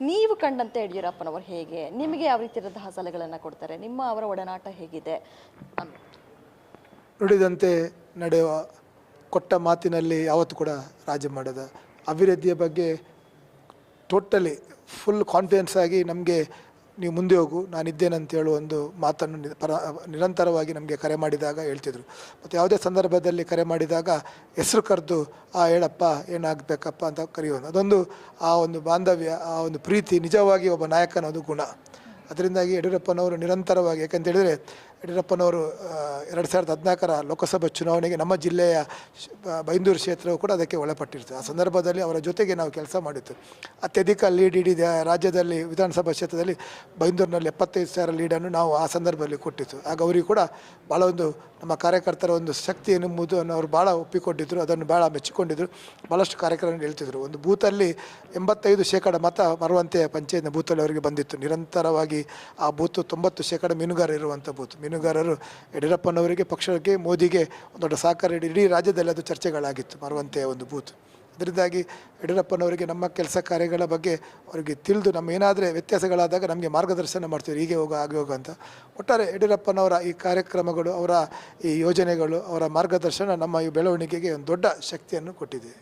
ನೀವು ಕಂಡಂತೆ ಯಡಿಯೂರಪ್ಪನವರು ಹೇಗೆ, ನಿಮಗೆ ಯಾವ ರೀತಿಯಾದಂತಹ ಸಲಹೆಗಳನ್ನು ಕೊಡ್ತಾರೆ, ನಿಮ್ಮ ಅವರ ಒಡನಾಟ ಹೇಗಿದೆ? ನುಡಿದಂತೆ ನಡೆಯುವ, ಕೊಟ್ಟ ಮಾತಿನಲ್ಲಿ ಯಾವತ್ತೂ ಕೂಡ ರಾಜಿ ಮಾಡದ, ಅಭಿವೃದ್ಧಿಯ ಬಗ್ಗೆ ಟೋಟಲಿ ಫುಲ್ ಕಾನ್ಫಿಡೆನ್ಸ್ ಆಗಿ ನಮಗೆ ನೀವು ಮುಂದೆ ಹೋಗು ನಾನಿದ್ದೇನಂತ ಹೇಳುವ ಒಂದು ಮಾತನ್ನು ನಿರಂತರವಾಗಿ ನಮಗೆ ಕರೆ ಮಾಡಿದಾಗ ಹೇಳ್ತಿದ್ರು. ಮತ್ತು ಯಾವುದೇ ಸಂದರ್ಭದಲ್ಲಿ ಕರೆ ಮಾಡಿದಾಗ ಹೆಸರು ಕರೆದು ಹೇಳಪ್ಪ ಏನಾಗಬೇಕಪ್ಪ ಅಂತ ಕರೆಯೋದು, ಅದೊಂದು ಆ ಒಂದು ಬಾಂಧವ್ಯ, ಆ ಒಂದು ಪ್ರೀತಿ ನಿಜವಾಗಿ ಒಬ್ಬ ನಾಯಕನ ಒಂದು ಗುಣ. ಅದರಿಂದಾಗಿ ಯಡಿಯೂರಪ್ಪನವರು ನಿರಂತರವಾಗಿ, ಯಾಕಂತ ಹೇಳಿದರೆ ಯಡಿಯೂರಪ್ಪನವರು 2014ರ ಲೋಕಸಭಾ ಚುನಾವಣೆಗೆ ನಮ್ಮ ಜಿಲ್ಲೆಯ ಬೈಂದೂರು ಕ್ಷೇತ್ರವು ಕೂಡ ಅದಕ್ಕೆ ಒಳಪಟ್ಟಿರ್ತದೆ. ಆ ಸಂದರ್ಭದಲ್ಲಿ ಅವರ ಜೊತೆಗೆ ನಾವು ಕೆಲಸ ಮಾಡಿತ್ತು. ಅತ್ಯಧಿಕ ಲೀಡ್ ಇಡೀ ರಾಜ್ಯದಲ್ಲಿ ವಿಧಾನಸಭಾ ಕ್ಷೇತ್ರದಲ್ಲಿ ಬೈಂದೂರಿನಲ್ಲಿ 75,000 ಲೀಡನ್ನು ನಾವು ಆ ಸಂದರ್ಭದಲ್ಲಿ ಕೊಟ್ಟಿತ್ತು. ಆಗ ಅವರಿಗೆ ಕೂಡ ಭಾಳ ಒಂದು ನಮ್ಮ ಕಾರ್ಯಕರ್ತರ ಒಂದು ಶಕ್ತಿ ಎನ್ನುವುದನ್ನು ಅವರು ಭಾಳ ಒಪ್ಪಿಕೊಂಡಿದ್ದರು, ಅದನ್ನು ಭಾಳ ಮೆಚ್ಚಿಕೊಂಡಿದ್ದರು. ಭಾಳಷ್ಟು ಕಾರ್ಯಕ್ರಮ ಹೇಳ್ತಿದ್ರು. ಒಂದು ಬೂತಲ್ಲಿ 85% ಮತ ಬರುವಂತೆ ಪಂಚಾಯತ್ನ ಬೂತಲ್ಲಿ ಅವರಿಗೆ ಬಂದಿತ್ತು. ನಿರಂತರವಾಗಿ ಆ ಬೂತು 90% ಮೀನುಗಾರರು ಇರುವಂಥ ಬೂತು. ಮೀನುಗಾರರು ಯಡಿಯೂರಪ್ಪನವರಿಗೆ, ಪಕ್ಷಕ್ಕೆ, ಮೋದಿಗೆ ಒಂದು ದೊಡ್ಡ ಸಹಕಾರ ಇಡೀ ರಾಜ್ಯದಲ್ಲಿ ಅದು ಚರ್ಚೆಗಳಾಗಿತ್ತು ಬರುವಂತೆಯ ಒಂದು ಬೂತು. ಅದರಿಂದಾಗಿ ಯಡಿಯೂರಪ್ಪನವರಿಗೆ ನಮ್ಮ ಕೆಲಸ ಕಾರ್ಯಗಳ ಬಗ್ಗೆ ಅವರಿಗೆ ತಿಳಿದು ನಮ್ಮ ಏನಾದರೆ ವ್ಯತ್ಯಾಸಗಳಾದಾಗ ನಮಗೆ ಮಾರ್ಗದರ್ಶನ ಮಾಡ್ತೀವಿ, ಹೀಗೆ ಹೋಗೋ ಹಾಗೆ ಹೋಗೋ ಅಂತ. ಒಟ್ಟಾರೆ ಯಡಿಯೂರಪ್ಪನವರ ಈ ಕಾರ್ಯಕ್ರಮಗಳು, ಅವರ ಈ ಯೋಜನೆಗಳು, ಅವರ ಮಾರ್ಗದರ್ಶನ ನಮ್ಮ ಈ ಬೆಳವಣಿಗೆಗೆ ಒಂದು ದೊಡ್ಡ ಶಕ್ತಿಯನ್ನು ಕೊಟ್ಟಿದೆ.